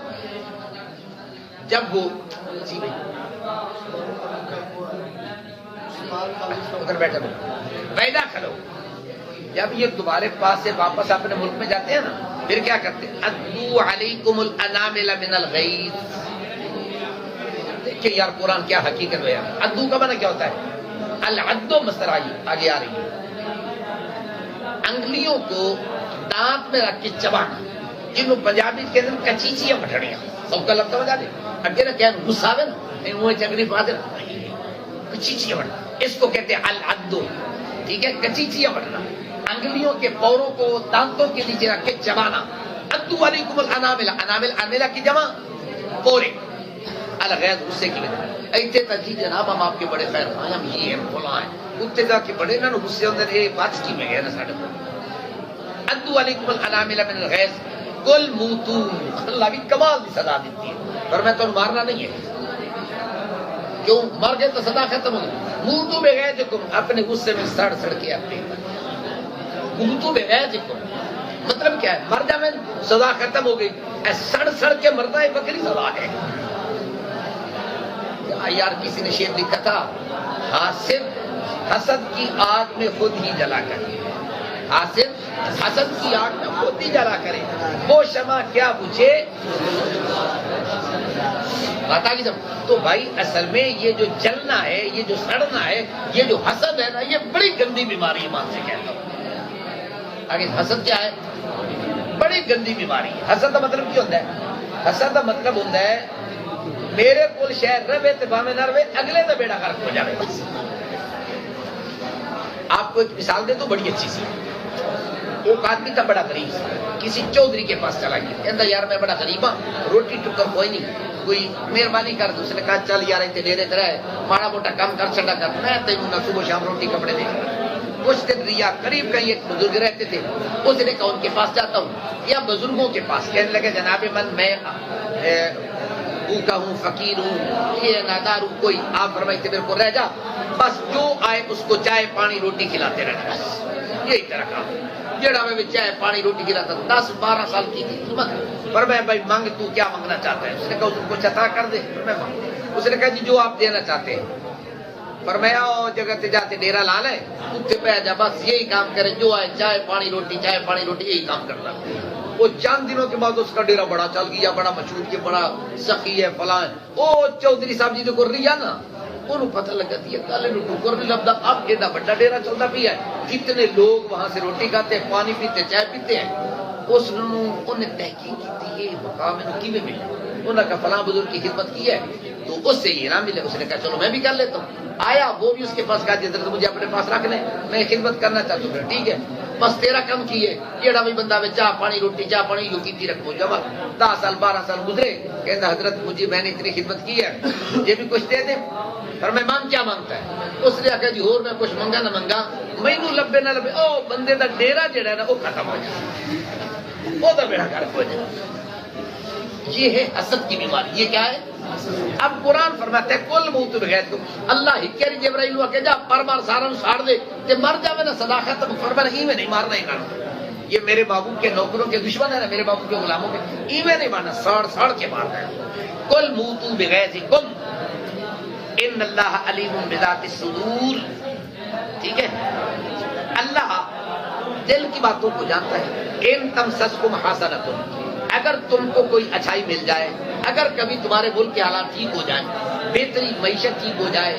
[SPEAKER 1] جب وہ جی بھائی ادھر بیٹھے وَإِذَا خَلَوْا، جب یہ تمہارے پاس سے واپس اپنے ملک میں جاتے ہیں نا، پھر کیا کرتے ہیں عَدُّوا عَلَيْكُمُ الْأَنَامِلَ مِنَ الْغَيْظِ. دیکھیں یار قرآن کیا حقیقت ہے. عدو کا معنی کیا ہوتا ہے؟ العدو مصدر آگے آ رہی ہے، انگلیوں کو دانت میں رکھ کے چبانا، جنہوں پنجابی کے اندر کچیچیاں بٹھڑیاں سب کا لگتا بجا دے اگے نہ کہنا غصہ ہے نا وہ چگری فادر کچیچیاں بٹھنا، اس کو کہتے ہیں العدو. ٹھیک ہے، کچیچیاں بٹھنا، انگلیوں کے پوروں کو دانتوں کے نیچے رکھ کے چبانا. عدو علیکم الانامل، انامل انملہ کی جمع پورے، الغیظ غصے کی وجہ. ایتھے تجی جناب ہم آپ کے بڑے خیر خواہ ہیں، ہم یہ ہیں فلاں ہیں، اتنے جا کے بڑے نا غصے اندر یہ بات کی میں گیا نا ساڈے کو. عدو علیکم الانامل من الغیظ قل موتو، اللہ بھی کمال کی سزا دیتی ہے، پر میں تو مارنا نہیں ہے، کیوں مر گئے تو سزا ختم ہو گئی. موتو بغیظکم، اپنے غصے میں سڑ سڑ کے اپنے موتو بغیظکم مطلب کیا ہے؟ مر جا میں سزا ختم ہو گئی، سڑ سڑ کے مرنا ایک بکری سزا ہے. یار کسی نے شعر لکھا تھا، حاسد حسد کی آگ میں خود ہی جلا کرے، حاسد حسد کی آگ میں خود ہی جلا کرے، وہ شمع کیا بجھے بتا کی. تو بھائی اصل میں یہ جو جلنا ہے، یہ جو سڑنا ہے، یہ جو حسد ہے نا، یہ بڑی گندی بیماری ہے. مان سے کہتا ہوں آگے، حسد کیا ہے؟ بڑی گندی بیماری ہے. حسد کا مطلب کیا ہوتا ہے؟ حسد کا مطلب ہوتا ہے میرے کول شہر رہے تے باویں نہ رہے، اگلے دا بیڑا غرق ہو جائے. بس آپ کو ایک مثال دے تو بڑی اچھی سی. ایک آدمی تھا بڑا غریب، کسی چودھری کے پاس چلا گیا، کہتا یار میں بڑا غریب ہوں، روٹی ٹکر کوئی نہیں، کوئی مہربانی کر دو. اس نے کہا چل یار اتنے ڈیرے تیرا ہے، ماڑا موٹا کام کر چھڑا کر، میں تینوں نہ صبح شام روٹی کپڑے دے. کچھ دن ریا قریب کہیں ایک بزرگ رہتے تھے، اس نے کہا ان کے پاس جاتا ہوں، یا بزرگوں کے پاس. کہنے لگے جناب من میں بھوکا ہوں، فقیر ہوں، یہ نادار ہوں، کوئی آپ فرمائیتے میرے کو رہ جا، بس جو آئے اس کو چائے پانی روٹی کھلاتے رہنا، بس یہی طرح کا جڑا میں چائے پانی روٹی کھلاتا. 10-12 سال کی تھی خدمت. پر میں بھائی مانگ تو کیا مانگنا چاہتا ہے؟ اس نے کہا اس کو عطا کر دے. میں مانگ. اس نے کہا جی جو آپ دینا چاہتے ہیں. فرمایا جگہ تے جاتے ڈیرا لا لے، اتنے پہ جا، بس یہی کام کرے، جو آئے چائے پانی روٹی، چائے پانی روٹی، یہی کام کرتا. وہ چند دنوں کے بعد اس کا ڈیرا بڑا چل گیا، بڑا مشہور کیا، بڑا سخی ہے فلاں. او چودھری صاحب جی جو کر رہی ہے نا، انہوں پتہ لگا دیا کالے نو ٹکر نہیں لبدا، اب ایڈا بڑا ڈیرا چلتا پیا ہے، کتنے لوگ وہاں سے روٹی کھاتے ہیں، پانی پیتے، چائے پیتے ہیں. اس نے تحقیق کی یہ مقام انہوں کی میں ملے. انہوں نے کہا فلاں بزرگ کی خدمت کی ہے تو اس سے یہ نہ ملے. اس نے کہا چلو میں بھی کر لیتا ہوں. آیا وہ بھی اس کے پاس کہا جدھر مجھے اپنے پاس رکھ لیں، میں خدمت کرنا چاہتا ہوں. ٹھیک ہے بس تیرا کم کیے، جیڑا بھی بندہ میں چاہ پانی روٹی، چاہ پانی یوں کی رکھو جمع. 10 سال 12 سال گزرے، کہتا حضرت مجھے میں نے اتنی خدمت کی ہے، مجھے بھی کچھ دے دیں. پر میں مانگ کیا مانگتا ہے؟ اس نے کہا جی اور میں کچھ منگا نہ منگا، مینوں لبے نہ لبے، او بندے دا ڈیرا جڑا ہے نا وہ ختم ہو جائے، وہ دا بیڑا غرق ہو جائے. یہ ہے حسد کی بیماری. یہ کیا ہے؟ اب قرآن فرماتا ہے کل موت بغیظکم. اللہ ہی کہہ رہی جبرائیل ہوا کہ جا پر مار سارا ساڑ دے تے مر جاوے نا صداقت فرمایا نہیں میں نہیں مارنا ہی کرنا. یہ میرے محبوب کے نوکروں کے دشمن ہے نا، میرے محبوب کے غلاموں کے، ایویں نہیں مارنا، ساڑ ساڑ کے مارنا ہے. کل موت بغیظکم ان اللہ علیم بذات الصدور. ٹھیک ہے، اللہ دل کی باتوں کو جانتا ہے. ان تمسسکم حسنۃ، اگر تم کو کوئی اچھائی مل جائے، اگر کبھی تمہارے ملک کے حالات ٹھیک ہو جائیں، بہتری معیشت ٹھیک ہو جائے،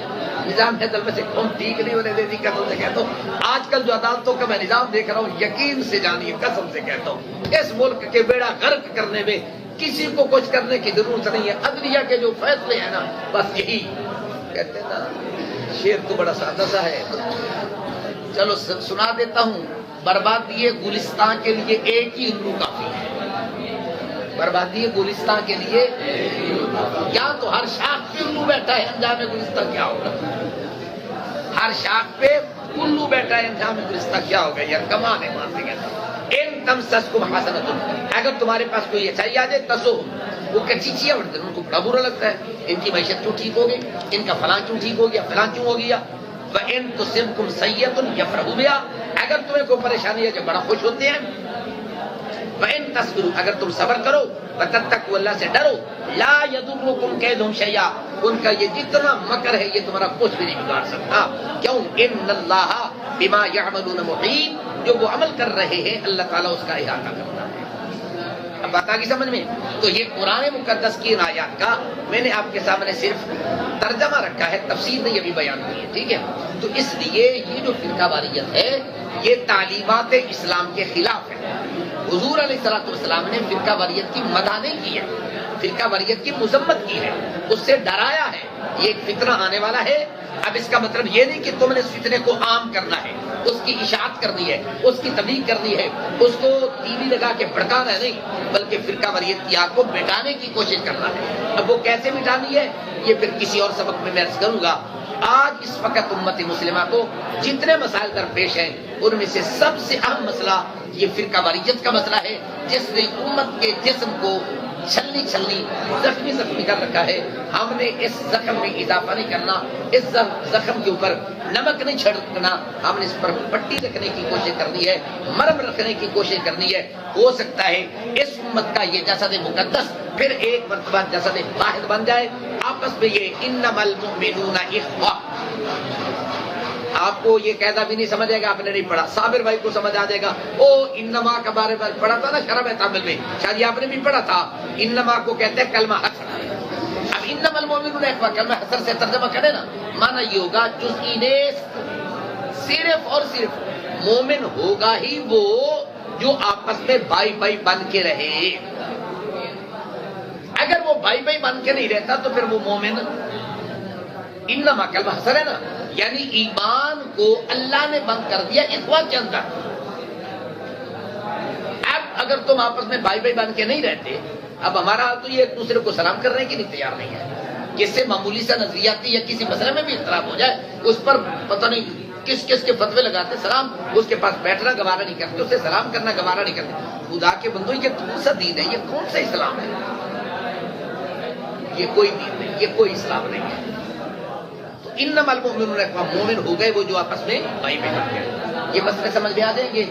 [SPEAKER 1] نظام ہے دل میں سے قوم ٹھیک نہیں ہونے دیتی، قسم سے کہتا ہوں آج کل جو عدالتوں کا میں نظام دیکھ رہا ہوں، یقین سے جانیے، قسم سے کہتا ہوں اس ملک کے بیڑا غرق کرنے میں کسی کو کچھ کرنے کی ضرورت نہیں ہے. عدلیہ کے جو فیصلے ہیں نا، بس یہی کہتے ہیں نا، شعر تو بڑا سادہ سا ہے، چلو سنا دیتا ہوں. بربادی گلستان کے لیے ایک ہی الو کافی ہے. بربادی گلستان کے لیے کیا تو ہر شاخ پہ الو بیٹھا ہے، انجام گلستان کیا ہوگا؟ ہر شاخ پہ الو بیٹھا ہے، انجام گلستان کیا ہوگا؟ یار کمال ہے مانتے گئے. ان تمسسکم حسنۃ، اگر تمہارے پاس کوئی اچھائی آ جائے، تسو وہ کچیچیاں بڑھتے ہیں، ان کو بڑا برا لگتا ہے، ان کی معیشت کیوں ٹھیک ہوگی، ان کا فلاں کیوں ٹھیک ہو گیا، فلاں کیوں ہو گیا. وَإِن تُصِبْكُمْ سَيِّئَةٌ يَفْرَحُوا بِهَا، اگر تمہیں کوئی پریشانی ہے جو بڑا خوش ہوتے ہیں. وَإِن تَصْبِرُوا، اگر تم صبر کرو، وَتَتَّقُوا، اللہ سے ڈرو، لَا يَضُرُّكُمْ كَيْدُهُمْ شَيْئًا، ان کا یہ جتنا مکر ہے یہ تمہارا کچھ بھی نہیں بگاڑ سکتا. کیوں؟ إِنَّ اللَّهَ بِمَا يَعْمَلُونَ مُحِيطٌ، جو وہ عمل کر رہے ہیں اللہ تعالیٰ اس کا احاطہ کرتا ہے. اب بات آگی سمجھ میں؟ تو یہ قرآن مقدس کی ان آیات کا میں نے آپ کے سامنے صرف ترجمہ رکھا ہے، تفسیر نہیں ابھی بیان کی ہے، ٹھیک ہے؟ تو اس لیے یہ جو فرقہ واریت ہے یہ تعلیمات اسلام کے خلاف ہے. حضور علیہ السلام نے فرقہ واریت کی مدح نہیں کی ہے، فرقہ واریت کی مذمت کی ہے، اس سے ڈرایا ہے. یہ ایک فتنہ آنے والا ہے. اب اس کا مطلب یہ نہیں کہ تم نے اس فتنے کو عام کرنا ہے، اس کی اشاعت کرنی ہے، اس کی تبلیغ کرنی ہے، اس کو ٹی وی لگا کے بھڑکانا ہے، نہیں، بلکہ فرقہ واریت کی آگ کو مٹانے کی کوشش کرنا ہے. اب وہ کیسے مٹانی ہے یہ پھر کسی اور سبق میں عرض کروں گا. آج اس وقت امت مسلمہ کو جتنے مسائل درپیش ہیں ان میں سے سب سے اہم مسئلہ یہ فرقہ واریت کا مسئلہ ہے، جس نے امت کے جسم کو چھلنی زخمی کر رکھا ہے. ہم نے اس زخم میں اضافہ نہیں کرنا، اس زخم کے اوپر نمک نہیں چھڑکنا، ہم نے اس پر پٹی رکھنے کی کوشش کرنی ہے، مرم رکھنے کی کوشش کرنی ہے. ہو سکتا ہے اس امت کا یہ جسد مقدس پھر ایک مرتبہ جسد واحد بن جائے. آپس میں یہ انما المؤمنون اخوہ، آپ کو یہ قاعدہ بھی نہیں سمجھ آئے گا، آپ نے نہیں پڑھا. صابر بھائی کو سمجھ آ جائے گا، او انما کا بارے میں پڑھا تھا نا شرح تعامل میں، شاید آپ نے بھی پڑھا تھا. انما کو کہتے ہیں کلمہ حسر. اب انما المؤمنون اخوہ کلمہ حسر سے ترجمہ کرے نا، مانا یہ ہوگا جزئی نیست، صرف اور صرف مومن ہوگا ہی وہ جو آپس میں بھائی بھائی بن کے رہے. اگر وہ بھائی بھائی بن کے نہیں رہتا تو پھر وہ مومن، انما کلمہ حسر ہے نا، یعنی ایمان کو اللہ نے بند کر دیا اخوہ کے اندر. اب اگر تم آپس میں بھائی بھائی بن کے نہیں رہتے، اب ہمارا حال تو یہ ایک دوسرے کو سلام کرنے کی نہیں تیار نہیں ہے. کس سے معمولی سا نظریاتی یا کسی مسئلے میں بھی اختلاف ہو جائے اس پر پتہ نہیں کس کس کے فتوے لگاتے، سلام اس کے پاس بیٹھنا گوارا نہیں کرتے، اسے سلام کرنا گوارا نہیں کرتے. خدا کے بندو یہ کون سا دین ہے، یہ کون سا اسلام ہے؟ یہ کوئی دین نہیں، یہ کوئی اسلام نہیں ہے. تو انما المؤمنون اخوہ، مومن ہو گئے وہ جو آپس میں بھائی بھائی بن گئے. یہ مسئلے سمجھ میں آ جائیں گے.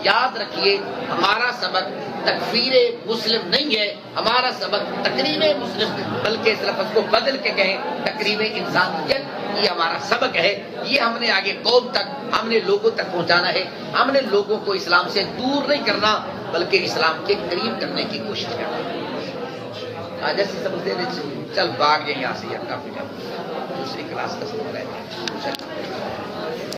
[SPEAKER 1] یاد رکھیے ہمارا سبق تکفیر مسلم نہیں ہے، ہمارا سبق تقریب مسلم، بلکہ اس لفظ کو بدل کے کہیں تقریب انسانیت، یہ ہمارا سبق ہے. یہ ہم نے آگے قوم تک، ہم نے لوگوں تک پہنچانا ہے. ہم نے لوگوں کو اسلام سے دور نہیں کرنا بلکہ اسلام کے قریب کرنے کی کوشش کرنا ہے. آج ایسے سمجھتے چل بھاگ جائیں یہاں سے، یا کافی دوسری کلاس کا سبق رہتا ہے.